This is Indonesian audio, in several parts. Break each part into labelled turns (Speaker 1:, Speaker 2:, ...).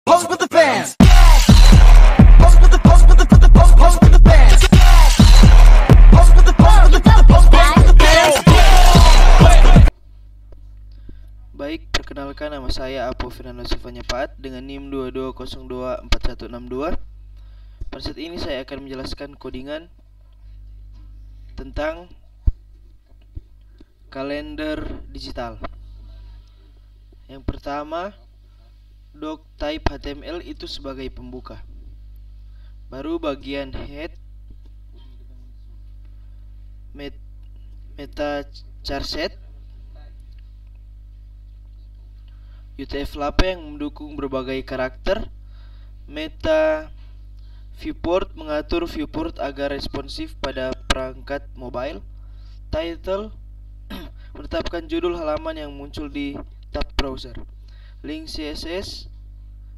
Speaker 1: Pose with the fans. Pose with the pose with the pose with the fans. Pose with the pose with the fans.
Speaker 2: Baik, perkenalkan nama saya Apo Fernando Sivanya Paat dengan NIM 22024162. Pada saat ini saya akan menjelaskan codingan tentang kalender digital. Yang pertama, doc type HTML itu sebagai pembuka. Baru bagian head, meta charset, UTF-8 yang mendukung berbagai karakter, meta viewport mengatur viewport agar responsif pada perangkat mobile, title menetapkan judul halaman yang muncul di tab browser, link CSS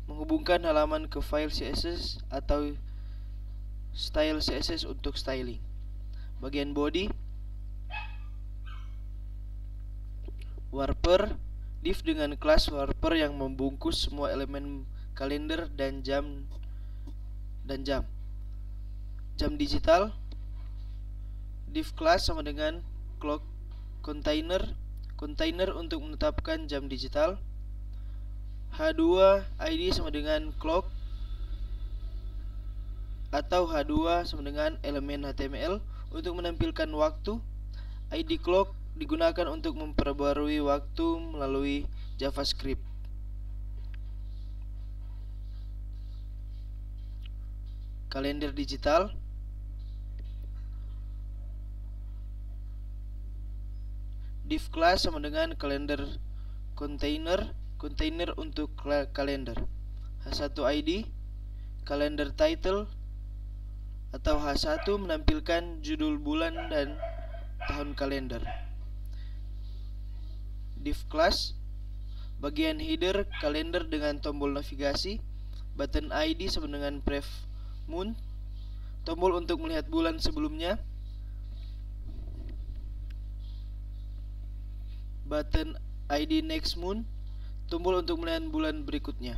Speaker 2: menghubungkan halaman ke file CSS atau style CSS untuk styling. Bagian body, warper, div dengan kelas warper yang membungkus semua elemen kalender dan jam jam digital, div class sama dengan clock container untuk menetapkan jam digital, H2 ID sama dengan clock atau H2 sama dengan elemen HTML untuk menampilkan waktu. ID clock digunakan untuk memperbarui waktu melalui JavaScript. Kalender digital, div class sama dengan kalender container untuk kalender, H1 ID, kalender title atau H1 menampilkan judul bulan dan tahun kalender. Div class, bagian header kalender dengan tombol navigasi, button ID sama dengan pref moon, tombol untuk melihat bulan sebelumnya, button ID next moon, tombol untuk melihat bulan berikutnya.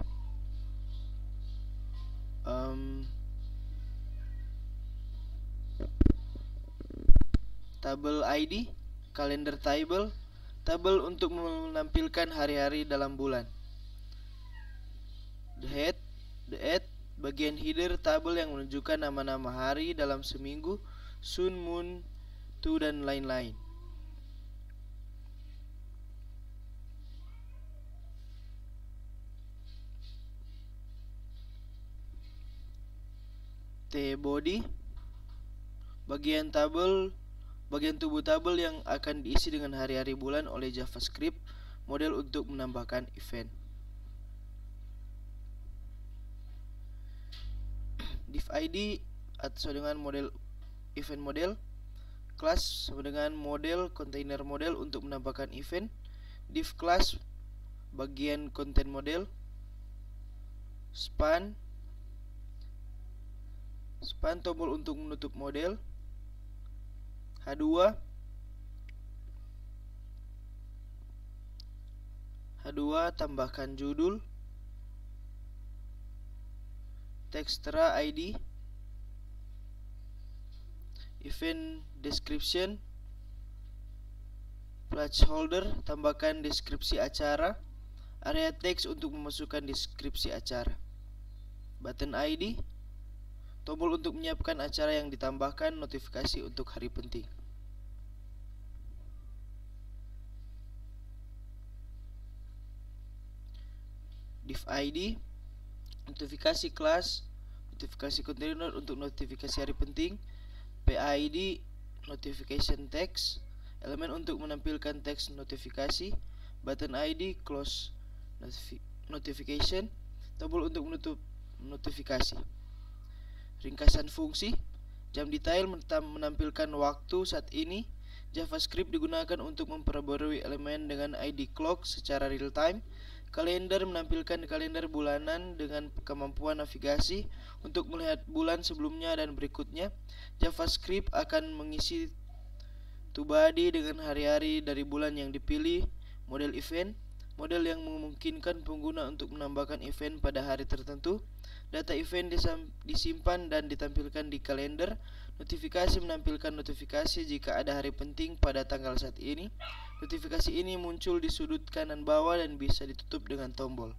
Speaker 2: Table ID, kalender table, tabel untuk menampilkan hari-hari dalam bulan. The head, bagian header tabel yang menunjukkan nama-nama hari dalam seminggu, sun, moon, to, dan lain-lain. T-body, bagian tubuh tabel yang akan diisi dengan hari-hari bulan oleh JavaScript model untuk menambahkan event. Div ID atau dengan model event model, class sama dengan model container model untuk menambahkan event, div class bagian content model, span tombol untuk menutup model, H2 tambahkan judul, textra ID, event description, placeholder tambahkan deskripsi acara, area text untuk memasukkan deskripsi acara, button ID tombol untuk menyiapkan acara yang ditambahkan notifikasi untuk hari penting. Div ID, notifikasi kelas, notifikasi container untuk notifikasi hari penting, PID, notification text, elemen untuk menampilkan teks notifikasi, button ID, close notification, tombol untuk menutup notifikasi. Ringkasan fungsi, jam detail menampilkan waktu saat ini. JavaScript digunakan untuk memperbarui elemen dengan ID clock secara real time. Kalender menampilkan kalender bulanan dengan kemampuan navigasi untuk melihat bulan sebelumnya dan berikutnya. JavaScript akan mengisi to body dengan hari-hari dari bulan yang dipilih, model event, model yang memungkinkan pengguna untuk menambahkan event pada hari tertentu. Data event disimpan dan ditampilkan di kalender. Notifikasi menampilkan notifikasi jika ada hari penting pada tanggal saat ini. Notifikasi ini muncul di sudut kanan bawah dan bisa ditutup dengan tombol.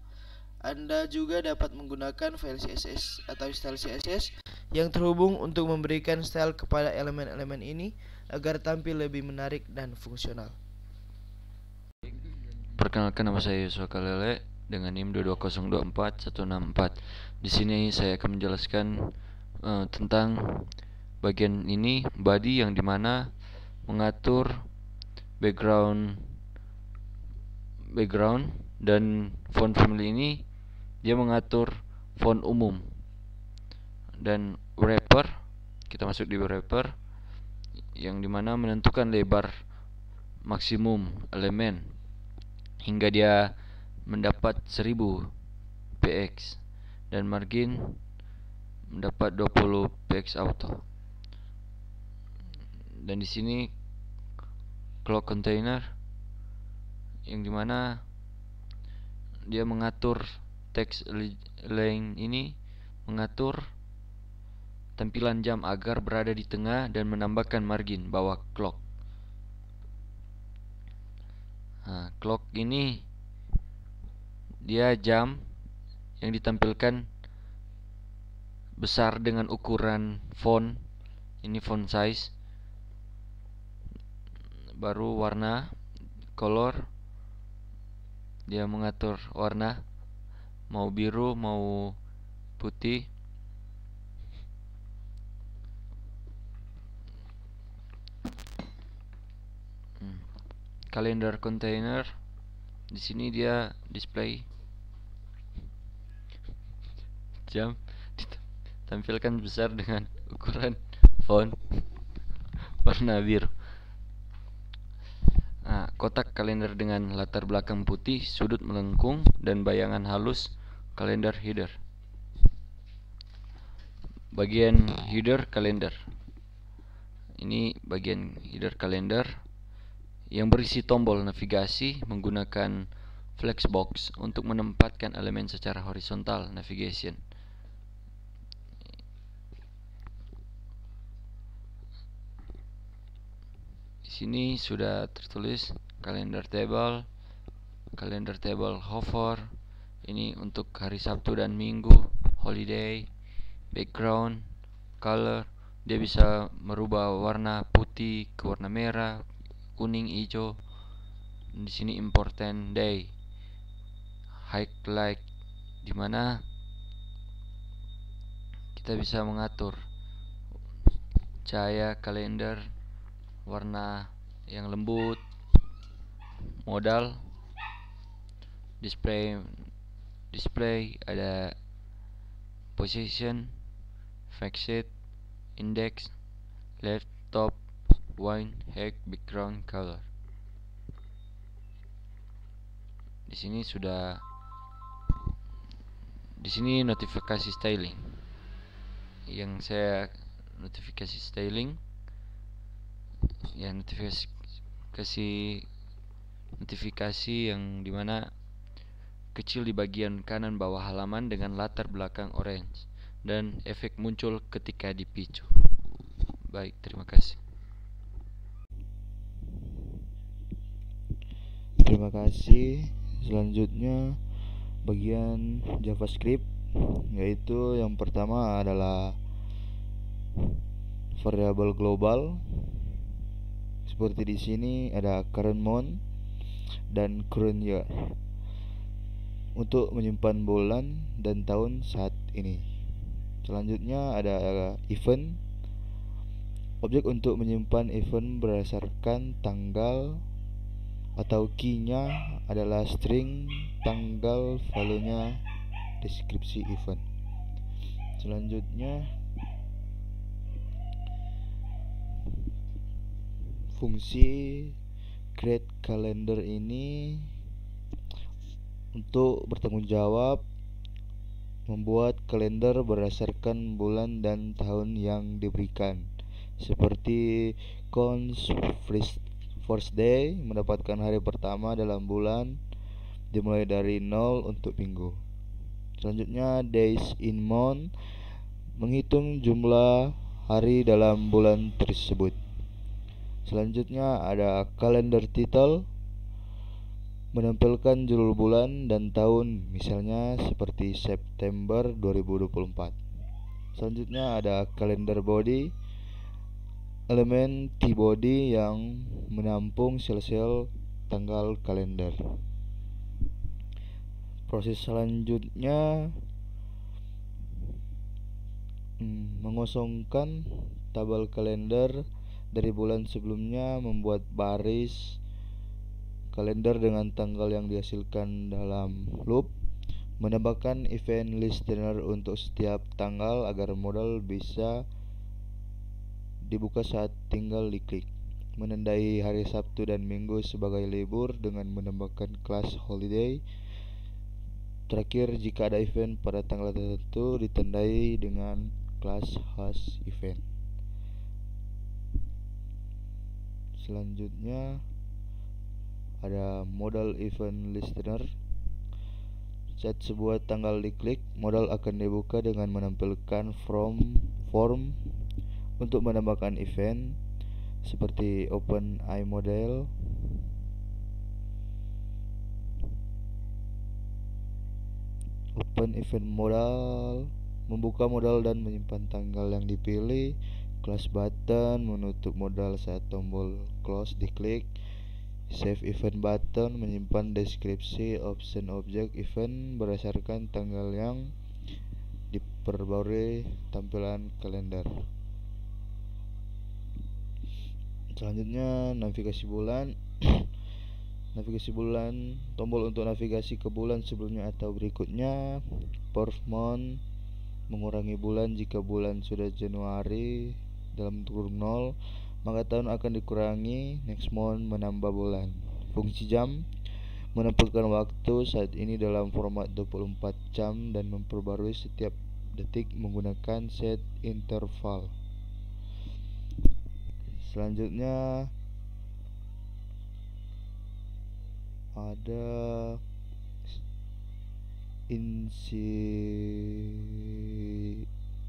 Speaker 2: Anda juga dapat menggunakan file CSS atau style CSS yang terhubung untuk memberikan style kepada elemen-elemen ini agar tampil lebih menarik dan fungsional.
Speaker 3: Perkenalkan, nama saya Yusuf Kalele dengan NIM 22024-164. Di sini saya akan menjelaskan tentang bagian ini, body, yang dimana mengatur background dan font family ini dia mengatur font umum. Dan wrapper, kita masuk di wrapper yang dimana menentukan lebar maksimum elemen hingga dia mendapat 1000 px dan margin mendapat 20 px auto. Dan di sini clock container yang dimana dia mengatur text line ini, mengatur tampilan jam agar berada di tengah dan menambahkan margin bawah clock. Nah, clock ini dia jam yang ditampilkan besar dengan ukuran font. Ini font size. Baru warna, color, dia mengatur warna mau biru mau putih. Calendar container, di sini dia display jam ditampilkan besar dengan ukuran font warna biru. Nah, kotak kalender dengan latar belakang putih, sudut melengkung, dan bayangan halus kalender header. Bagian header kalender. Ini bagian header kalender yang berisi tombol navigasi menggunakan flexbox untuk menempatkan elemen secara horizontal navigation. Di sini sudah tertulis calendar table hover. Ini untuk hari Sabtu dan Minggu, holiday, background, color. Dia bisa merubah warna putih ke warna merah, kuning, hijau. Di sini important day, highlight, dimana kita bisa mengatur cahaya kalender, warna yang lembut, modal, display ada position, facet, index, left, top, wine, height, background, color. Di sini notifikasi styling. Yang saya notifikasi styling, ya notifikasi yang dimana kecil di bagian kanan bawah halaman dengan latar belakang orange dan efek muncul ketika dipicu. Baik, terima kasih.
Speaker 4: Terima kasih. Selanjutnya bagian JavaScript, yaitu yang pertama adalah variabel global. Seperti di sini ada current month dan current year untuk menyimpan bulan dan tahun saat ini. Selanjutnya ada event, objek untuk menyimpan event berdasarkan tanggal atau key-nya adalah string, tanggal, value-nya, deskripsi event. Selanjutnya fungsi create calendar ini untuk bertanggung jawab membuat kalender berdasarkan bulan dan tahun yang diberikan, seperti count first day, mendapatkan hari pertama dalam bulan, dimulai dari 0 untuk minggu. Selanjutnya days in month, menghitung jumlah hari dalam bulan tersebut. Selanjutnya ada calendar title, menampilkan judul bulan dan tahun, misalnya seperti September 2024. Selanjutnya ada calendar body, elemen key body yang menampung sel-sel tanggal kalender. Proses selanjutnya mengosongkan tabel kalender dari bulan sebelumnya, membuat baris kalender dengan tanggal yang dihasilkan dalam loop, menambahkan event listener untuk setiap tanggal agar modal bisa dibuka saat tinggal diklik, menandai hari Sabtu dan Minggu sebagai libur dengan menambahkan kelas holiday. Terakhir, jika ada event pada tanggal tertentu, ditandai dengan kelas host event. Selanjutnya ada modal event listener. Saat sebuah tanggal diklik, modal akan dibuka dengan menampilkan form untuk menambahkan event seperti open iModel, open event modal, membuka modal dan menyimpan tanggal yang dipilih, close button, menutup modal saat tombol close diklik, save event button, menyimpan deskripsi option objek event berdasarkan tanggal yang diperbarui tampilan kalender. Selanjutnya navigasi bulan. Navigasi bulan, tombol untuk navigasi ke bulan sebelumnya atau berikutnya. Per month, mengurangi bulan jika bulan sudah Januari dalam kurung 0, maka tahun akan dikurangi. Next month, menambah bulan. Fungsi jam, menampilkan waktu saat ini dalam format 24 jam dan memperbarui setiap detik menggunakan set interval. Selanjutnya ada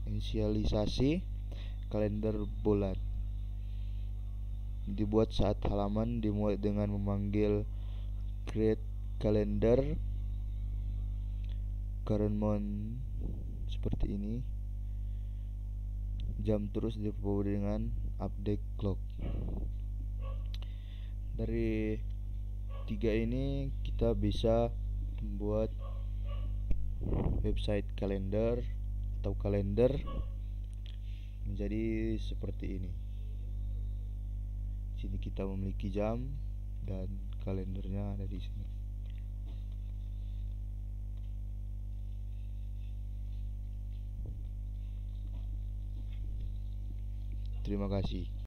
Speaker 4: inisialisasi kalender bulan. Dibuat saat halaman dimuat dengan memanggil create calendar current month seperti ini. Jam terus diperbarui dengan update clock. Dari tiga ini kita bisa membuat website kalender atau kalender menjadi seperti ini. Sini kita memiliki jam dan kalendernya ada di sini. Terima kasih.